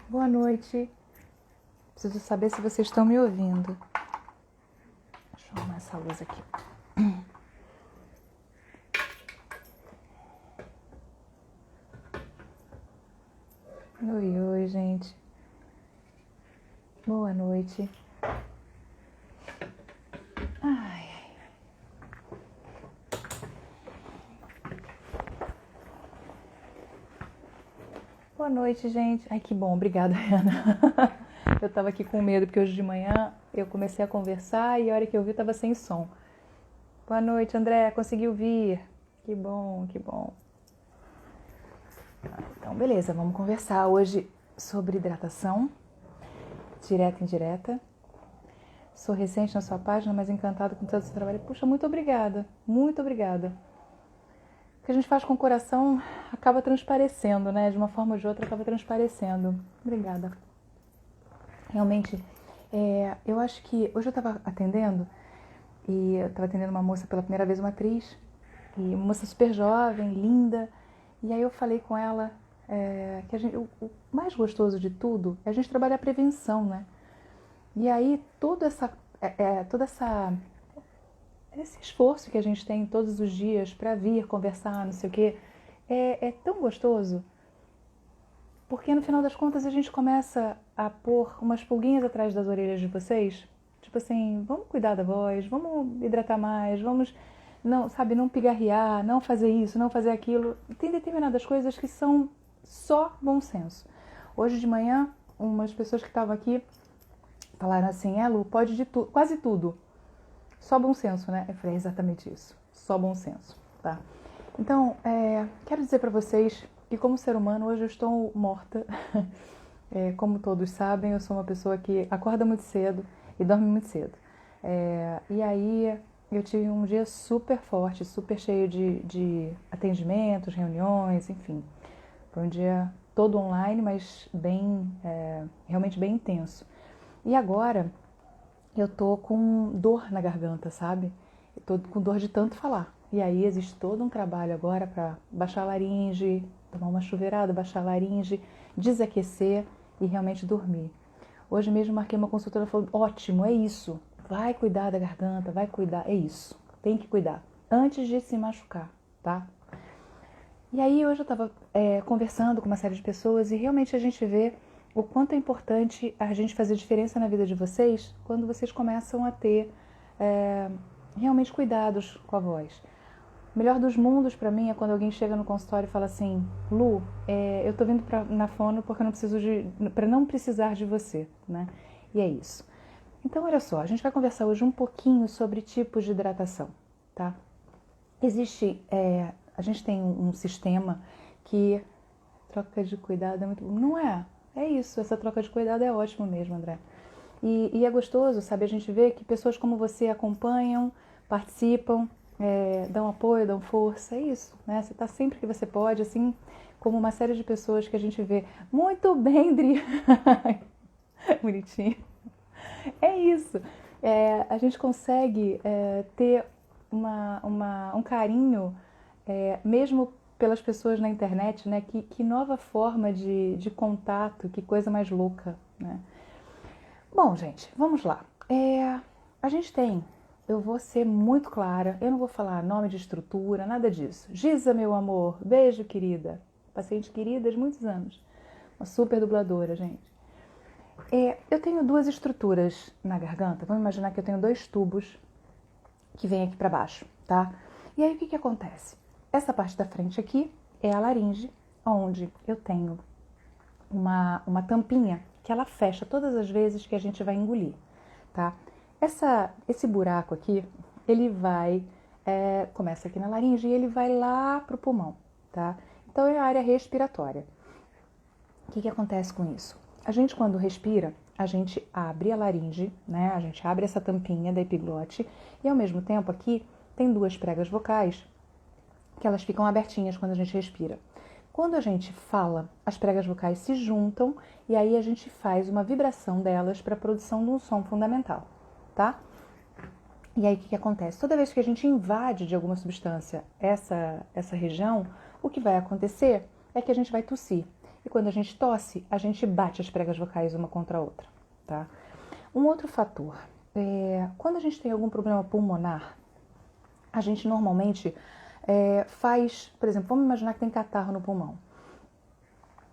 Boa noite. Preciso saber se vocês estão me ouvindo. Deixa eu arrumar essa luz aqui. Oi, oi, gente. Boa noite. Ai, ai. Boa noite, gente. Ai, que bom. Obrigada, Ana. Eu tava aqui com medo, porque hoje de manhã eu comecei a conversar e a hora que eu vi tava sem som. Boa noite, André. Conseguiu vir? Que bom, que bom. Então, beleza. Vamos conversar hoje sobre hidratação, direta e indireta. Sou recente na sua página, mas encantada com todo o seu trabalho. Puxa, muito obrigada. Muito obrigada. O que a gente faz com o coração acaba transparecendo, né? De uma forma ou de outra acaba transparecendo. Obrigada. Realmente, eu acho que... Hoje eu estava atendendo, e eu estava atendendo uma moça pela primeira vez, uma atriz, e uma moça super jovem, linda, e aí eu falei com ela que o mais gostoso de tudo é a gente trabalhar a prevenção, né? E aí todo esse esforço que a gente tem todos os dias para vir conversar, não sei o quê, é tão gostoso. Porque no final das contas a gente começa a pôr umas pulguinhas atrás das orelhas de vocês. Tipo assim, vamos cuidar da voz, vamos hidratar mais, vamos não pigarrear, não fazer isso, não fazer aquilo. Tem determinadas coisas que são só bom senso. Hoje de manhã, umas pessoas que estavam aqui falaram assim, Lu, pode de tudo, quase tudo. Só bom senso, né? Eu falei, é exatamente isso. Só bom senso, tá? Então, quero dizer para vocês que como ser humano, hoje eu estou morta. Como todos sabem, eu sou uma pessoa que acorda muito cedo e dorme muito cedo. E aí eu tive um dia super forte, super cheio de atendimentos, reuniões, enfim. Foi um dia todo online, mas realmente bem intenso. E agora eu tô com dor na garganta, sabe? Eu tô com dor de tanto falar. E aí existe todo um trabalho agora para baixar a laringe, tomar uma chuveirada, baixar a laringe, desaquecer e realmente dormir. Hoje mesmo marquei uma consultora e falou, ótimo, é isso. Vai cuidar da garganta, vai cuidar, é isso. Tem que cuidar, antes de se machucar, tá? E aí hoje eu estava conversando com uma série de pessoas e realmente a gente vê o quanto é importante a gente fazer diferença na vida de vocês quando vocês começam a ter realmente cuidados com a voz. O melhor dos mundos para mim é quando alguém chega no consultório e fala assim, Lu, eu tô vindo na fono porque para não precisar de você, né? E é isso. Então, olha só, a gente vai conversar hoje um pouquinho sobre tipos de hidratação, tá? A gente tem um sistema que troca de cuidado é muito bom. Não é? É isso, essa troca de cuidado é ótimo mesmo, André. E é gostoso, sabe? A gente vê que pessoas como você acompanham, participam, dão apoio, dão força, é isso, né? Você está sempre que você pode, assim como uma série de pessoas que a gente vê. Muito bem, Dri! Bonitinho. É isso. A gente consegue ter um carinho, mesmo pelas pessoas na internet, né? Que nova forma de contato, que coisa mais louca, né? Bom, gente, vamos lá. A gente eu vou ser muito clara, eu não vou falar nome de estrutura, nada disso. Giza, meu amor, beijo, querida. Paciente querida de muitos anos. Uma super dubladora, gente. Eu tenho duas estruturas na garganta. Vamos imaginar que eu tenho dois tubos que vêm aqui para baixo, tá? E aí o que acontece? Essa parte da frente aqui é a laringe, onde eu tenho uma tampinha que ela fecha todas as vezes que a gente vai engolir, tá? Esse buraco aqui, ele começa aqui na laringe e ele vai lá pro pulmão, tá? Então é a área respiratória. O que acontece com isso? A gente quando respira, a gente abre a laringe, né? A gente abre essa tampinha da epiglote e ao mesmo tempo aqui tem duas pregas vocais que elas ficam abertinhas quando a gente respira. Quando a gente fala, as pregas vocais se juntam e aí a gente faz uma vibração delas para a produção de um som fundamental, tá? E aí o que acontece? Toda vez que a gente invade de alguma substância essa região, o que vai acontecer é que a gente vai tossir. E quando a gente tosse, a gente bate as pregas vocais uma contra a outra, tá? Um outro fator, quando a gente tem algum problema pulmonar, a gente normalmente faz, por exemplo, vamos imaginar que tem catarro no pulmão.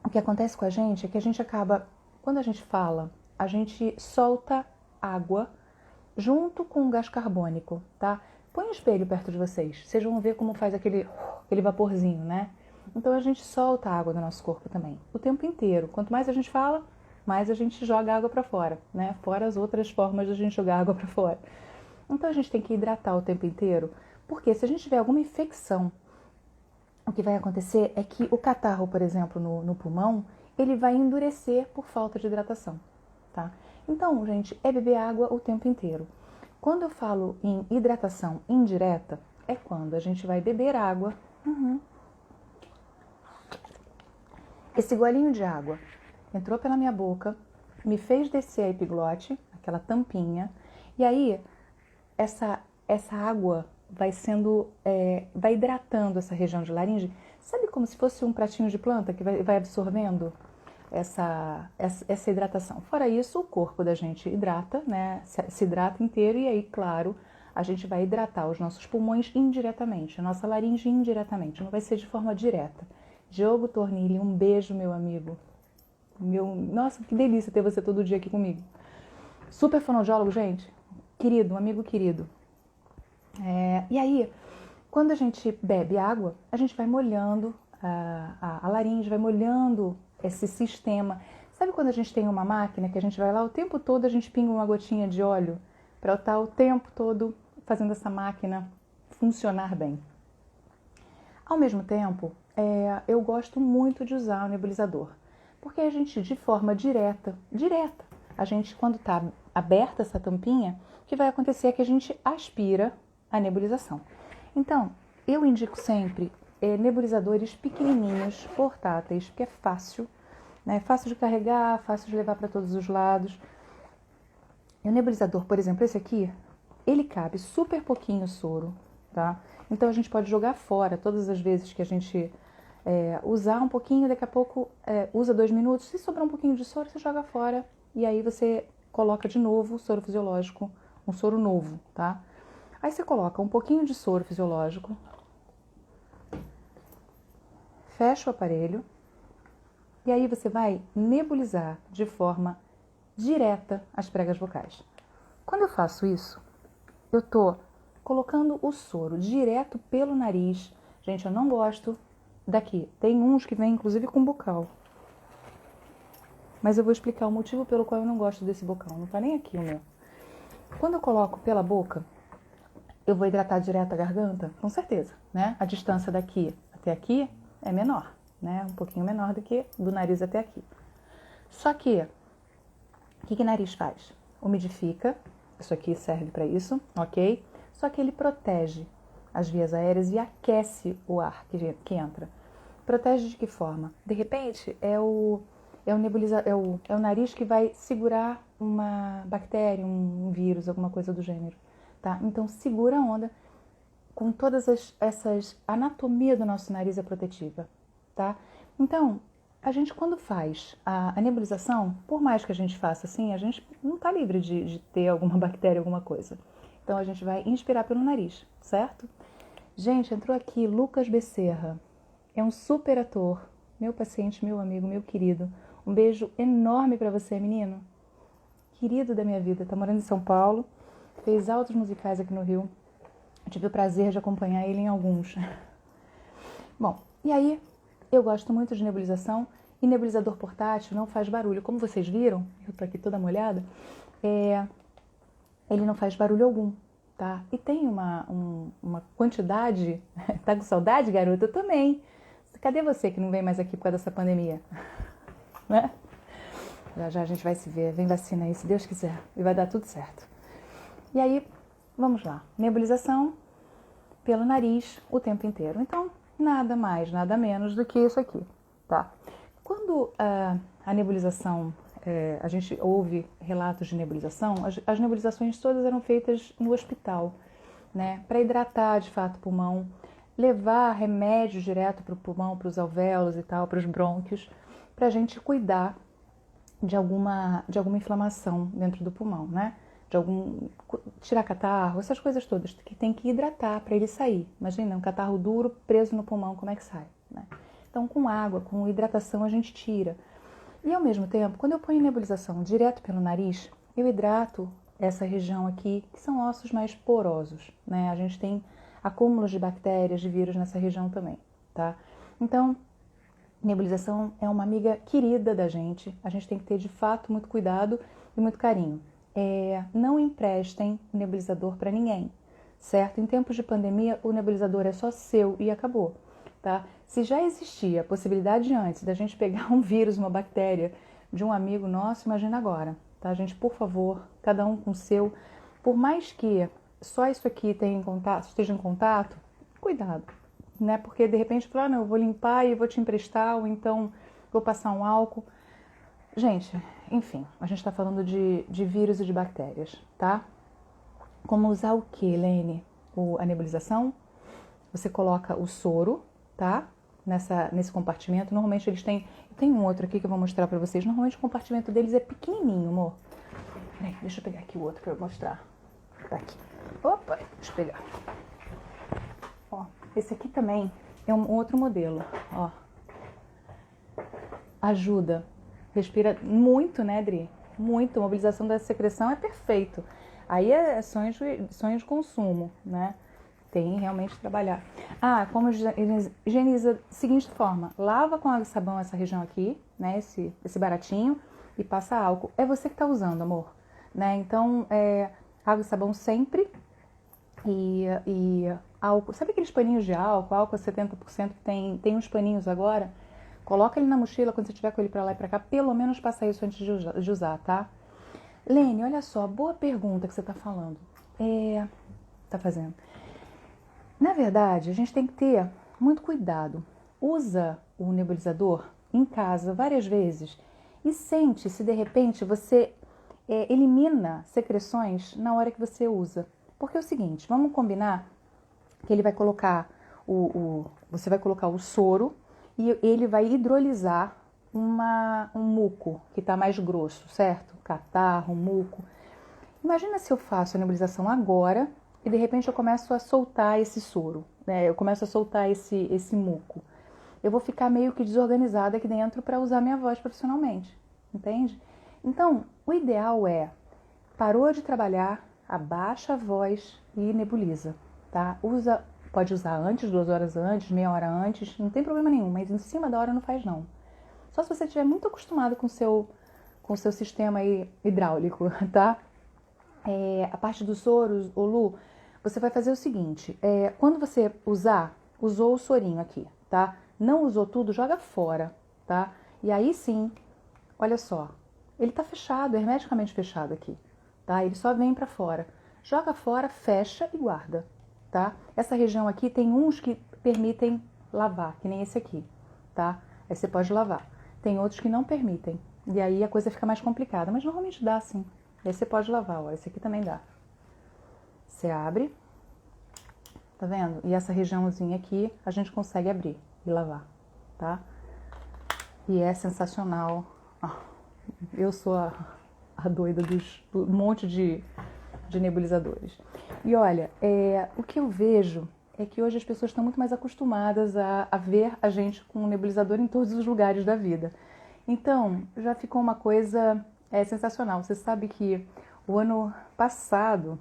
O que acontece com a gente é que a gente acaba, quando a gente fala, a gente solta água junto com o gás carbônico, tá? Põe um espelho perto de vocês vão ver como faz aquele vaporzinho, né? Então a gente solta a água do nosso corpo também, o tempo inteiro. Quanto mais a gente fala, mais a gente joga água para fora, né? Fora as outras formas de a gente jogar água para fora. Então a gente tem que hidratar o tempo inteiro, porque se a gente tiver alguma infecção, o que vai acontecer é que o catarro, por exemplo, no pulmão, ele vai endurecer por falta de hidratação, tá? Então, gente, é beber água o tempo inteiro. Quando eu falo em hidratação indireta, é quando a gente vai beber água. Esse golinho de água entrou pela minha boca, me fez descer a epiglote, aquela tampinha, e aí essa água vai hidratando essa região de laringe. Sabe como se fosse um pratinho de planta que vai absorvendo essa hidratação? Fora isso, o corpo da gente hidrata, né? Se hidrata inteiro e aí, claro, a gente vai hidratar os nossos pulmões indiretamente, a nossa laringe indiretamente, não vai ser de forma direta. Diogo Tornilli, um beijo, meu amigo. Nossa, que delícia ter você todo dia aqui comigo. Super fonoaudiólogo, gente. Querido, um amigo querido. E aí, quando a gente bebe água, a gente vai molhando a laringe, vai molhando esse sistema. Sabe quando a gente tem uma máquina que a gente vai lá o tempo todo, a gente pinga uma gotinha de óleo para estar o tempo todo fazendo essa máquina funcionar bem? Ao mesmo tempo, eu gosto muito de usar o nebulizador, porque a gente, de forma direta, a gente, quando está aberta essa tampinha, o que vai acontecer é que a gente aspira a nebulização. Então, eu indico sempre nebulizadores pequenininhos, portáteis, porque é fácil, né? Fácil de carregar, fácil de levar para todos os lados. E o nebulizador, por exemplo, esse aqui, ele cabe super pouquinho soro, tá? Então a gente pode jogar fora todas as vezes que a gente usar um pouquinho, daqui a pouco usa 2 minutos, se sobrar um pouquinho de soro, você joga fora e aí você coloca de novo o soro fisiológico, um soro novo, tá? Aí você coloca um pouquinho de soro fisiológico, fecha o aparelho e aí você vai nebulizar de forma direta as pregas vocais. Quando eu faço isso, eu tô colocando o soro direto pelo nariz. Gente, eu não gosto daqui. Tem uns que vêm inclusive com bocal. Mas eu vou explicar o motivo pelo qual eu não gosto desse bocal. Não tá nem aqui o meu. Quando eu coloco pela boca, eu vou hidratar direto a garganta? Com certeza, né? A distância daqui até aqui é menor, né? Um pouquinho menor do que do nariz até aqui. Só que, o que o nariz faz? Umidifica. Isso aqui serve para isso, ok? Só que ele protege as vias aéreas e aquece o ar que entra. Protege de que forma? De repente, é o nariz que vai segurar uma bactéria, um vírus, alguma coisa do gênero, tá? Então, segura a onda com todas essas... A anatomia do nosso nariz é protetiva, tá? Então, a gente quando faz a nebulização, por mais que a gente faça assim, a gente não está livre de ter alguma bactéria, alguma coisa. Então, a gente vai inspirar pelo nariz, certo? Gente, entrou aqui Lucas Becerra. É um super ator, meu paciente, meu amigo, meu querido. Um beijo enorme para você, menino. Querido da minha vida, tá morando em São Paulo, fez altos musicais aqui no Rio. Eu tive o prazer de acompanhar ele em alguns. Bom, e aí, eu gosto muito de nebulização e nebulizador portátil não faz barulho. Como vocês viram, eu tô aqui toda molhada, ele não faz barulho algum, tá? E tem uma quantidade... Tá com saudade, garota? Eu também. Cadê você que não vem mais aqui por causa dessa pandemia? Né? Já já a gente vai se ver. Vem vacina aí, se Deus quiser. E vai dar tudo certo. E aí, vamos lá. Nebulização pelo nariz o tempo inteiro. Então, nada mais, nada menos do que isso aqui, tá? Quando a nebulização... a gente ouve relatos de nebulização, as nebulizações todas eram feitas no hospital, né? Para hidratar, de fato, o pulmão, levar remédios direto para o pulmão, para os alvéolos e tal, para os brônquios. para a gente cuidar de alguma inflamação dentro do pulmão, né? Tirar catarro, essas coisas todas, que tem que hidratar para ele sair. Imagina, um catarro duro preso no pulmão, como é que sai, né? Então, com água, com hidratação, a gente tira. E ao mesmo tempo, quando eu ponho nebulização direto pelo nariz, eu hidrato essa região aqui, que são ossos mais porosos, né? A gente tem acúmulos de bactérias, de vírus nessa região também, tá? Então, nebulização é uma amiga querida da gente. A gente tem que ter, de fato, muito cuidado e muito carinho. Não emprestem o nebulizador para ninguém, certo? Em tempos de pandemia, o nebulizador é só seu e acabou, tá? Se já existia a possibilidade antes da gente pegar um vírus, uma bactéria de um amigo nosso, imagina agora, tá, gente? Por favor, cada um com o seu. Por mais que só isso aqui esteja em contato, cuidado, né? Porque de repente, não, eu vou limpar e vou te emprestar, ou então vou passar um álcool. Gente, enfim, a gente está falando de vírus e de bactérias, tá? Como usar o que, Helene? A nebulização, você coloca o soro, tá? Nesse compartimento. Normalmente eles têm... Tem um outro aqui que eu vou mostrar pra vocês. Normalmente o compartimento deles é pequenininho, amor. Peraí, deixa eu pegar aqui o outro pra eu mostrar. Tá aqui. Opa, deixa eu pegar. Ó, esse aqui também é um outro modelo, ó. Ajuda. Respira muito, né, Dri? Muito. A mobilização da secreção é perfeito. Aí é sonho de consumo, né? Tem realmente trabalhar. Como higieniza da seguinte forma. Lava com água e sabão essa região aqui, né? Esse baratinho. E passa álcool. É você que tá usando, amor. Né? Então, água e sabão sempre. E álcool. Sabe aqueles paninhos de álcool? Álcool a 70% que tem uns paninhos agora? Coloca ele na mochila quando você estiver com ele pra lá e pra cá. Pelo menos passa isso antes de usar, tá? Lene, olha só. Boa pergunta que você tá falando. Tá fazendo. Na verdade, a gente tem que ter muito cuidado. Usa o nebulizador em casa várias vezes e sente se de repente você elimina secreções na hora que você usa. Porque é o seguinte, vamos combinar que ele vai colocar você vai colocar o soro e ele vai hidrolisar um muco que está mais grosso, certo? Catarro, muco. Imagina se eu faço a nebulização agora e de repente eu começo a soltar esse soro, né? Eu começo a soltar esse muco. Eu vou ficar meio que desorganizada aqui dentro para usar minha voz profissionalmente, entende? Então, o ideal parou de trabalhar, abaixa a voz e nebuliza, tá? Pode usar antes, 2 horas antes, meia hora antes, não tem problema nenhum, mas em cima da hora não faz não. Só se você estiver muito acostumado com o seu sistema aí hidráulico, tá? A parte dos soros, Lu, você vai fazer o seguinte, quando você usou o sorinho aqui, tá? Não usou tudo, joga fora, tá? E aí sim, olha só, ele tá fechado, hermeticamente fechado aqui, tá? Ele só vem pra fora. Joga fora, fecha e guarda, tá? Essa região aqui tem uns que permitem lavar, que nem esse aqui, tá? Aí você pode lavar. Tem outros que não permitem, e aí a coisa fica mais complicada, mas normalmente dá sim. Aí você pode lavar, ó, esse aqui também dá. Você abre, tá vendo? E essa regiãozinha aqui a gente consegue abrir e lavar, tá? E é sensacional. Eu sou a doida do monte de nebulizadores. E olha, o que eu vejo é que hoje as pessoas estão muito mais acostumadas a ver a gente com um nebulizador em todos os lugares da vida. Então, já ficou uma coisa sensacional. Você sabe que o ano passado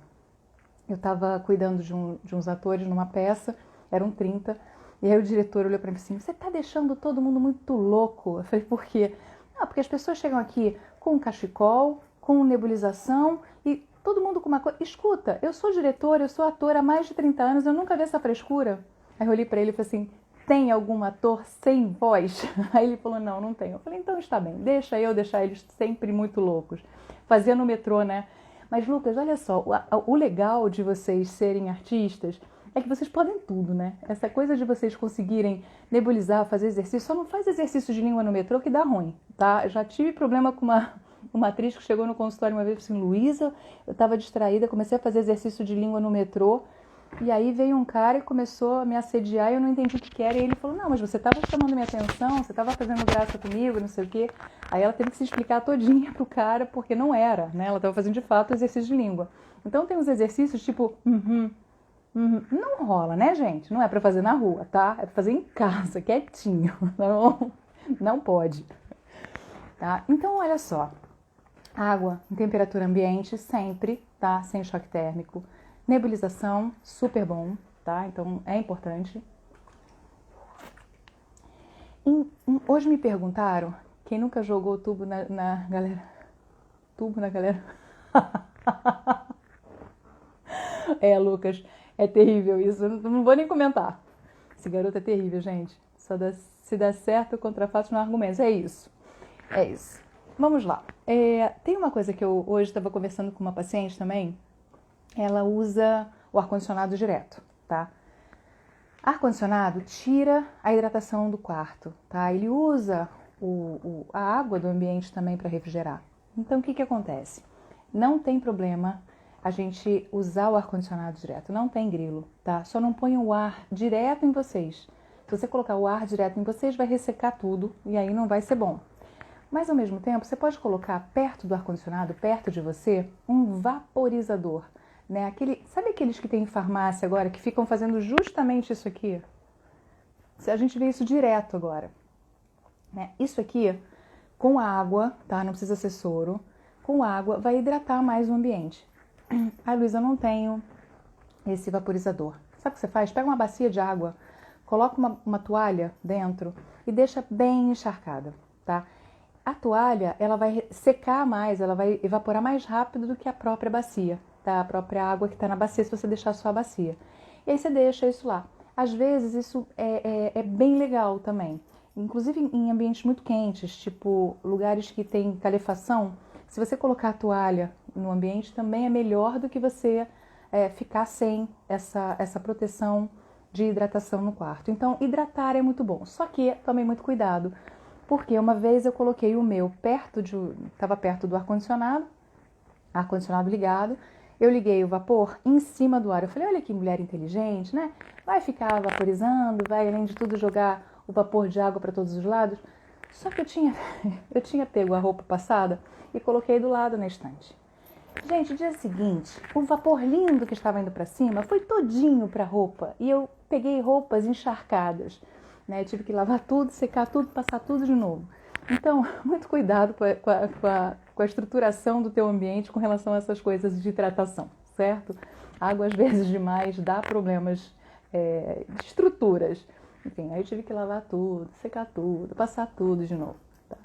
eu estava cuidando de uns atores numa peça, eram 30, e aí o diretor olhou para mim assim, você está deixando todo mundo muito louco? Eu falei, por quê? Porque as pessoas chegam aqui com cachecol, com nebulização e todo mundo com uma coisa. Escuta, eu sou diretora, eu sou ator há mais de 30 anos, eu nunca vi essa frescura. Aí eu olhei para ele e falei assim, tem algum ator sem voz? Aí ele falou, não tem. Eu falei, então está bem, deixa eu deixar eles sempre muito loucos. Fazia no metrô, né? Mas Lucas, olha só, o legal de vocês serem artistas é que vocês podem tudo, né? Essa coisa de vocês conseguirem nebulizar, fazer exercício, só não faz exercício de língua no metrô que dá ruim, tá? Eu já tive problema com uma atriz que chegou no consultório uma vez e falou assim, Luísa, eu estava distraída, comecei a fazer exercício de língua no metrô E aí veio um cara e começou a me assediar e eu não entendi o que era. E ele falou, não, mas você estava chamando minha atenção, você estava fazendo graça comigo, não sei o quê. Aí ela teve que se explicar todinha pro cara, porque não era, né? Ela estava fazendo de fato o exercício de língua. Então tem uns exercícios tipo, não rola, né, gente? Não é pra fazer na rua, tá? É pra fazer em casa, quietinho. Não pode. Tá? Então, olha só. Água em temperatura ambiente sempre, tá? Sem choque térmico. Nebulização, super bom, tá? Então, é importante. Hoje me perguntaram, quem nunca jogou tubo na galera... Tubo na galera... Lucas, é terrível isso, eu não vou nem comentar. Esse garoto é terrível, gente. Se dá certo, contra fatos não há argumentos. É isso. Vamos lá. Tem uma coisa que eu hoje estava conversando com uma paciente também. Ela usa o ar-condicionado direto, tá? Ar-condicionado tira a hidratação do quarto, tá? Ele usa a água do ambiente também para refrigerar. Então, o que acontece? Não tem problema a gente usar o ar-condicionado direto, não tem grilo, tá? Só não põe o ar direto em vocês. Se você colocar o ar direto em vocês, vai ressecar tudo e aí não vai ser bom. Mas, ao mesmo tempo, você pode colocar perto do ar-condicionado, perto de você, um vaporizador. Né? Sabe aqueles que tem em farmácia agora, que ficam fazendo justamente isso aqui? A gente vê isso direto agora. Né? Isso aqui, com água, tá? Não precisa ser soro. Com água, vai hidratar mais o ambiente. Ah, Luísa, eu não tenho esse vaporizador. Sabe o que você faz? Pega uma bacia de água, coloca uma toalha dentro e deixa bem encharcada, tá? A toalha, ela vai secar mais, ela vai evaporar mais rápido do que a própria bacia, tá? A própria água que está na bacia, se você deixar só a bacia. E aí você deixa isso lá. Às vezes isso é bem legal também. Inclusive em ambientes muito quentes, tipo lugares que tem calefação, se você colocar a toalha no ambiente também é melhor do que você ficar sem essa proteção de hidratação no quarto. Então, hidratar é muito bom, só que tomem muito cuidado, porque uma vez eu coloquei o meu estava perto do ar-condicionado ligado, eu liguei o vapor em cima do ar. Eu falei, olha que mulher inteligente, né? Vai ficar vaporizando, vai além de tudo jogar o vapor de água para todos os lados. Só que eu tinha pego a roupa passada e coloquei do lado na estante. Gente, dia seguinte, o vapor lindo que estava indo para cima foi todinho para a roupa e eu peguei roupas encharcadas. Né? Eu tive que lavar tudo, secar tudo, passar tudo de novo. Então, muito cuidado com a estruturação do teu ambiente com relação a essas coisas de hidratação, certo? Água, às vezes, demais dá problemas de estruturas. Enfim, aí eu tive que lavar tudo, secar tudo, passar tudo de novo. Tá?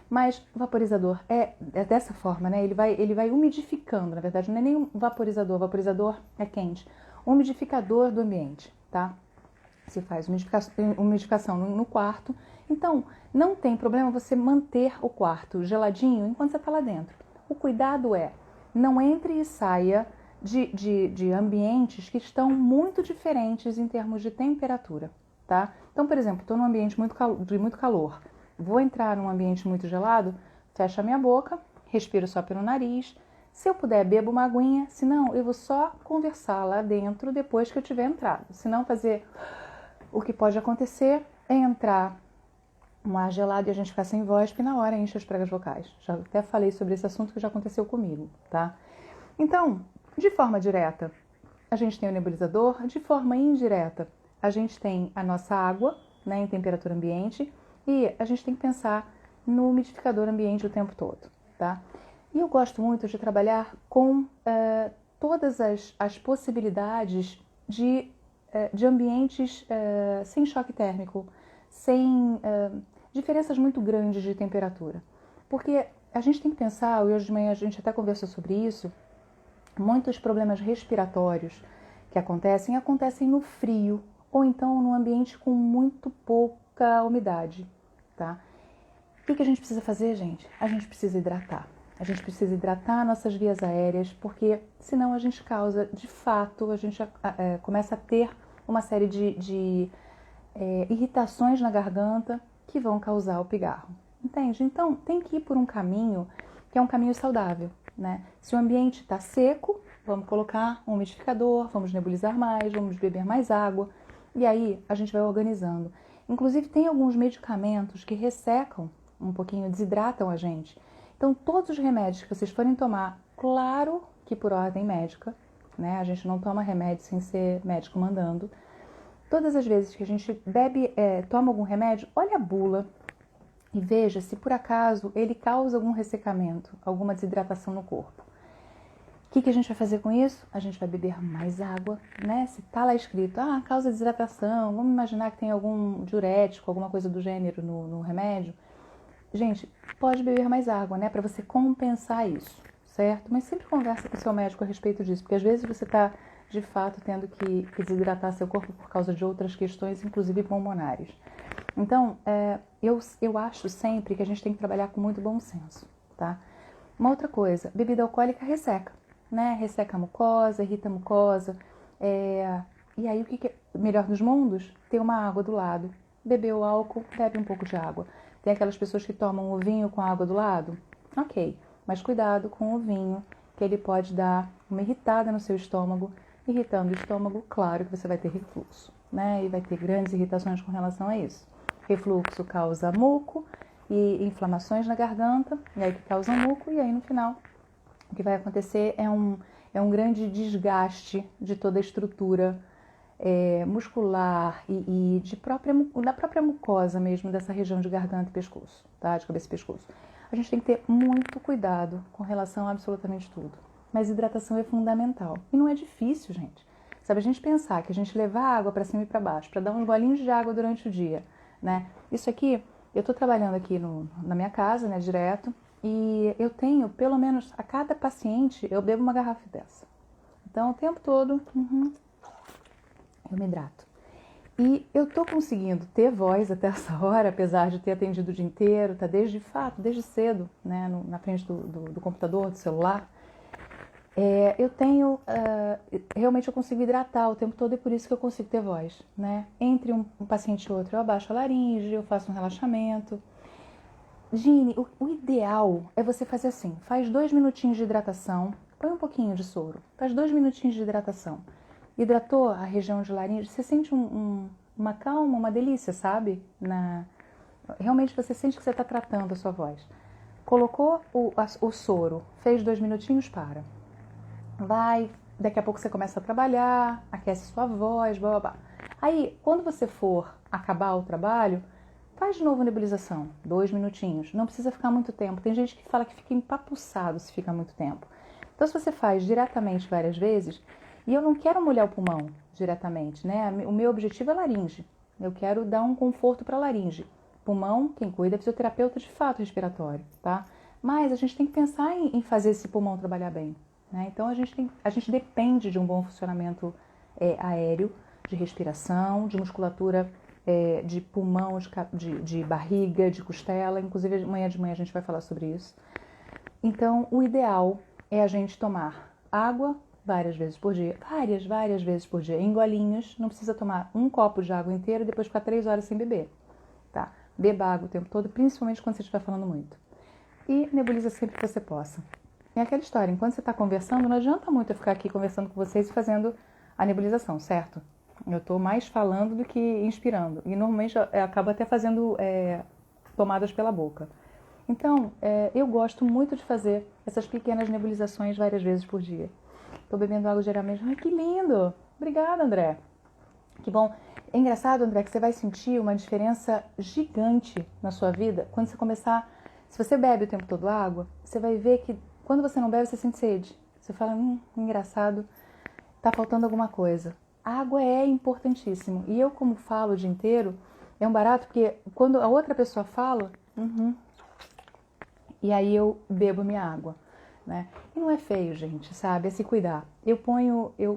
Mas o vaporizador é dessa forma, né? Ele vai umidificando, na verdade, não é nem um vaporizador, o vaporizador é quente. Umidificador do ambiente, tá? Se faz umidificação no quarto. Então, não tem problema você manter o quarto geladinho enquanto você está lá dentro. O cuidado é, não entre e saia de ambientes que estão muito diferentes em termos de temperatura, tá? Então, por exemplo, estou num ambiente de muito calor, vou entrar num ambiente muito gelado, fecho a minha boca, respiro só pelo nariz. Se eu puder, bebo uma aguinha, se não, eu vou só conversar lá dentro depois que eu tiver entrado. Se não, fazer... O que pode acontecer é entrar um ar gelado e a gente ficar sem voz, porque na hora enche as pregas vocais. Já até falei sobre esse assunto que já aconteceu comigo, tá? Então, de forma direta, a gente tem o nebulizador. De forma indireta, a gente tem a nossa água, né, em temperatura ambiente. E a gente tem que pensar no umidificador ambiente o tempo todo, tá? E eu gosto muito de trabalhar com todas as possibilidades de ambientes sem choque térmico, sem diferenças muito grandes de temperatura. Porque a gente tem que pensar, e hoje de manhã a gente até conversou sobre isso, muitos problemas respiratórios que acontecem no frio, ou então num ambiente com muito pouca umidade, tá? O que a gente precisa fazer, gente? A gente precisa hidratar. A gente precisa hidratar nossas vias aéreas, porque senão a gente causa, de fato, a gente começa a ter uma série de irritações na garganta que vão causar o pigarro. Entende? Então, tem que ir por um caminho que é um caminho saudável, né? Se o ambiente está seco, vamos colocar um umidificador, vamos nebulizar mais, vamos beber mais água. E aí a gente vai organizando. Inclusive tem alguns medicamentos que ressecam um pouquinho, desidratam a gente. Então todos os remédios que vocês forem tomar, claro que por ordem médica, né? A gente não toma remédio sem ser médico mandando. Todas as vezes que a gente toma algum remédio, olha a bula e veja se por acaso ele causa algum ressecamento, alguma desidratação no corpo. O que a gente vai fazer com isso? A gente vai beber mais água, né? Se tá lá escrito, causa desidratação, vamos imaginar que tem algum diurético, alguma coisa do gênero no remédio. Gente, pode beber mais água, né? Para você compensar isso, certo? Mas sempre conversa com o seu médico a respeito disso, porque às vezes você tá, de fato, tendo que desidratar seu corpo por causa de outras questões, inclusive pulmonares. Então, eu acho sempre que a gente tem que trabalhar com muito bom senso, tá? Uma outra coisa, bebida alcoólica resseca, né? Resseca a mucosa, irrita a mucosa. E aí, o que é melhor dos mundos? Ter uma água do lado. Bebeu álcool, bebe um pouco de água. Tem aquelas pessoas que tomam o vinho com a água do lado? Ok, mas cuidado com o vinho, que ele pode dar uma irritada no seu estômago. Irritando o estômago, claro que você vai ter refluxo, né? E vai ter grandes irritações com relação a isso. Refluxo causa muco e inflamações na garganta, e aí que causa muco, e aí no final o que vai acontecer é um grande desgaste de toda a estrutura muscular e da própria mucosa mesmo dessa região de garganta e pescoço, tá? De cabeça e pescoço. A gente tem que ter muito cuidado com relação a absolutamente tudo. Mas hidratação é fundamental. E não é difícil, gente. Sabe, a gente pensar que a gente levar água para cima e para baixo, para dar uns golinhos de água durante o dia, né? Isso aqui, eu estou trabalhando aqui na minha casa, né, direto, e eu tenho, pelo menos, a cada paciente, eu bebo uma garrafa dessa. Então, o tempo todo, eu me hidrato. E eu tô conseguindo ter voz até essa hora, apesar de ter atendido o dia inteiro, tá desde cedo, né, na frente do computador, do celular. Realmente eu consigo hidratar o tempo todo e por isso que eu consigo ter voz, né? Entre um paciente e outro, eu abaixo a laringe, eu faço um relaxamento. Gine, o ideal é você fazer assim, faz 2 minutinhos de hidratação, põe um pouquinho de soro, faz 2 minutinhos de hidratação. Hidratou a região de laringe, você sente uma calma, uma delícia, sabe? Realmente você sente que você está tratando a sua voz. Colocou o soro, fez 2 minutinhos, para. Daqui a pouco você começa a trabalhar, aquece sua voz, blá blá blá. Aí, quando você for acabar o trabalho, faz de novo nebulização, 2 minutinhos. Não precisa ficar muito tempo. Tem gente que fala que fica empapuçado se fica muito tempo. Então, se você faz diretamente várias vezes, e eu não quero molhar o pulmão diretamente, né? O meu objetivo é laringe. Eu quero dar um conforto para a laringe. Pulmão, quem cuida é fisioterapeuta de fato respiratório, tá? Mas a gente tem que pensar em fazer esse pulmão trabalhar bem, né? Então, a gente depende de um bom funcionamento aéreo, de respiração, de musculatura de pulmão, de barriga, de costela. Inclusive, amanhã de manhã a gente vai falar sobre isso. Então, o ideal é a gente tomar água várias vezes por dia, várias vezes por dia, em golinhos. Não precisa tomar um copo de água inteiro e depois ficar 3 horas sem beber, tá? Beba água o tempo todo, principalmente quando você estiver falando muito. E nebuliza sempre que você possa. É aquela história, enquanto você está conversando, não adianta muito eu ficar aqui conversando com vocês e fazendo a nebulização, certo? Eu estou mais falando do que inspirando. E normalmente eu acabo até fazendo tomadas pela boca. Então, eu gosto muito de fazer essas pequenas nebulizações várias vezes por dia. Estou bebendo água geralmente. Ai, que lindo! Obrigada, André. Que bom. É engraçado, André, que você vai sentir uma diferença gigante na sua vida quando você começar... Se você bebe o tempo todo água, você vai ver que quando você não bebe, você sente sede. Você fala, engraçado, tá faltando alguma coisa. A água é importantíssimo. E eu, como falo o dia inteiro, é um barato, porque quando a outra pessoa fala, e aí eu bebo minha água, né? E não é feio, gente, sabe? É se cuidar. Eu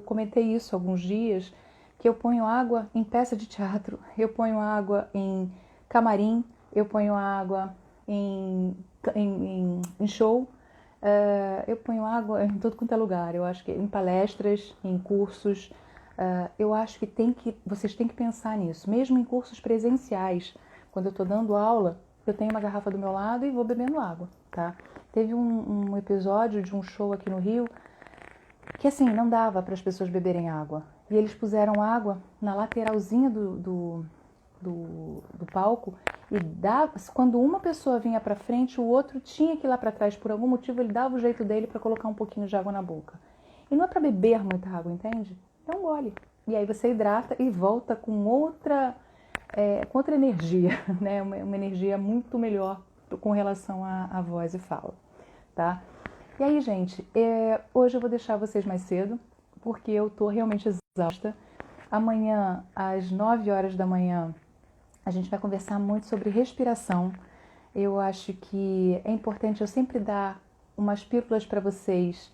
comentei isso alguns dias, que eu ponho água em peça de teatro, eu ponho água em camarim, eu ponho água em show, eu ponho água em todo quanto é lugar. Eu acho que em palestras, em cursos, eu acho que vocês têm que pensar nisso. Mesmo em cursos presenciais, quando eu estou dando aula, eu tenho uma garrafa do meu lado e vou bebendo água, tá? Teve um episódio de um show aqui no Rio que assim, não dava para as pessoas beberem água. E eles puseram água na lateralzinha do palco e quando uma pessoa vinha para frente, o outro tinha que ir lá para trás. Por algum motivo, ele dava o jeito dele para colocar um pouquinho de água na boca. E não é para beber muita água, entende? É um gole. E aí você hidrata e volta com outra energia, né? Uma energia muito melhor com relação à voz e fala, tá? E aí, gente, hoje eu vou deixar vocês mais cedo, porque eu tô realmente exausta. Amanhã, às 9 horas da manhã, a gente vai conversar muito sobre respiração. Eu acho que é importante eu sempre dar umas pílulas para vocês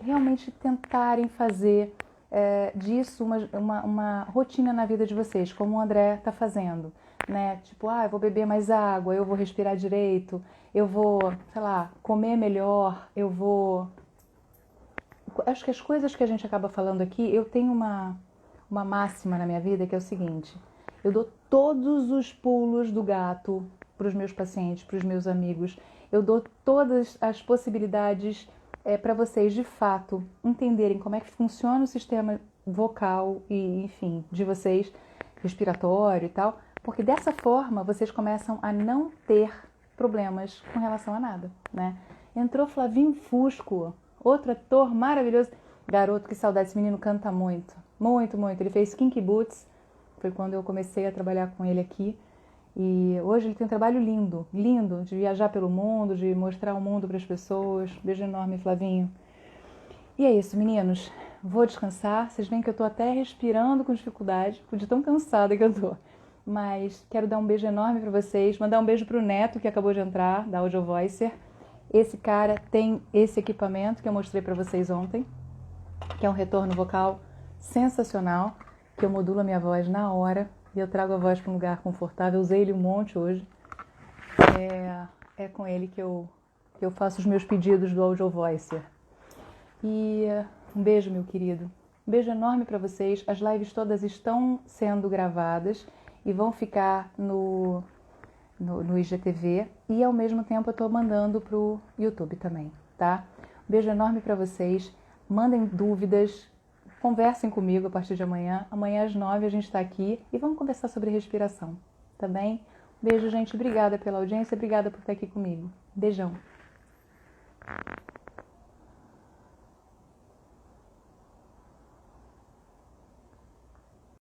realmente tentarem fazer disso uma rotina na vida de vocês, como o André está fazendo, né? Tipo, eu vou beber mais água, eu vou respirar direito, eu vou, sei lá, comer melhor, eu vou... Acho que as coisas que a gente acaba falando aqui, eu tenho uma máxima na minha vida que é o seguinte: eu dou todos os pulos do gato para os meus pacientes, para os meus amigos, eu dou todas as possibilidades para vocês, de fato, entenderem como é que funciona o sistema vocal e, enfim, de vocês, respiratório e tal, porque dessa forma vocês começam a não ter problemas com relação a nada, né? Entrou Flavinho Fusco, outro ator maravilhoso. Garoto, que saudade, esse menino canta muito, muito, muito. Ele fez Kinky Boots, foi quando eu comecei a trabalhar com ele aqui. E hoje ele tem um trabalho lindo, lindo, de viajar pelo mundo, de mostrar o mundo para as pessoas. Beijo enorme, Flavinho. E é isso, meninos. Vou descansar. Vocês veem que eu tô até respirando com dificuldade, de tão cansada que eu tô. Mas quero dar um beijo enorme para vocês. Mandar um beijo pro Neto, que acabou de entrar, da Audio Voicer. Esse cara tem esse equipamento que eu mostrei para vocês ontem, que é um retorno vocal sensacional, que eu modulo a minha voz na hora e eu trago a voz para um lugar confortável. Eu usei ele um monte hoje. É com ele que eu faço os meus pedidos do Audio Voicer. E um beijo, meu querido. Um beijo enorme para vocês. As lives todas estão sendo gravadas e vão ficar no IGTV. E ao mesmo tempo eu estou mandando pro YouTube também, tá? Um beijo enorme para vocês. Mandem dúvidas. Conversem comigo a partir de amanhã. Amanhã às 9 a gente está aqui e vamos conversar sobre respiração, tá bem? Beijo, gente. Obrigada pela audiência. Obrigada por estar aqui comigo. Beijão.